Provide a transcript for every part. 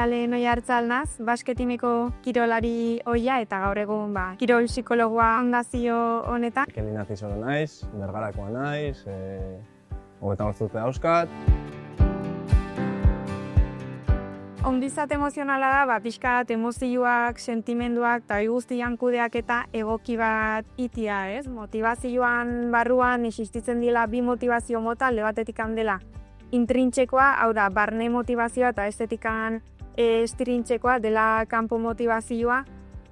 Maialen Oiartzal naz, basketimeko kirolari ohia eta gaur egun kirol psikologoa fundazio honetan. Kelin Atizoro naiz, Bergarakoa naiz, 35 urte dauzkat. Ongizate emozionala da, pixkat emozioak, sentimenduak eta guztian kudeaketa egoki bat itia, ez? Motivazioan barruan existitzen dela bi motivazio mota, alde batetik dela intrintsekoa, hau da, barne motivazioa eta estetikan estirintzekoa dela kanpo motivazioa.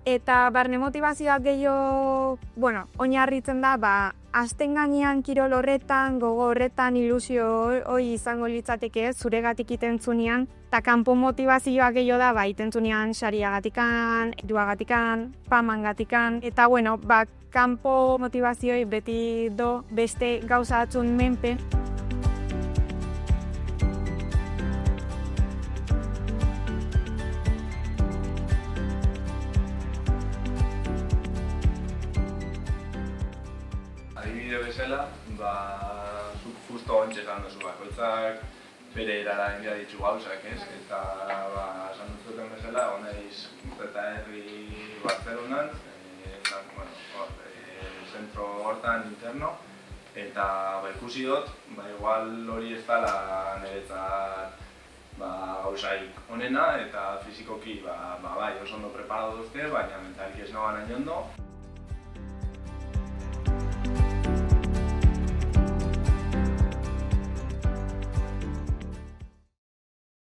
Eta barne motivazioak gehiago, oinarritzen da, azten gainean kirol horretan, gogo horretan, ilusio hori izango litzateke zuregatik itentzunean, eta kanpo motivazioak gehiago da, itentzunean sariagatikan, duagatikan, pamangatikan, eta kanpo motivazioi beti do beste gauza batzun menpe. Adibide bezala, zuk justo ontsa esan duzu bakoitzak bere erara india ditu gauzak, ez? Eta esan duzuten bezala, honeiz eta herri Bartzelonan, zentro hortan interno, eta ikusi dut, igual hori ez dela niretzat gauzaik onena, eta fizikoki oso ondo preparatu duzte, baina mentalki ez nagoan hain ondo.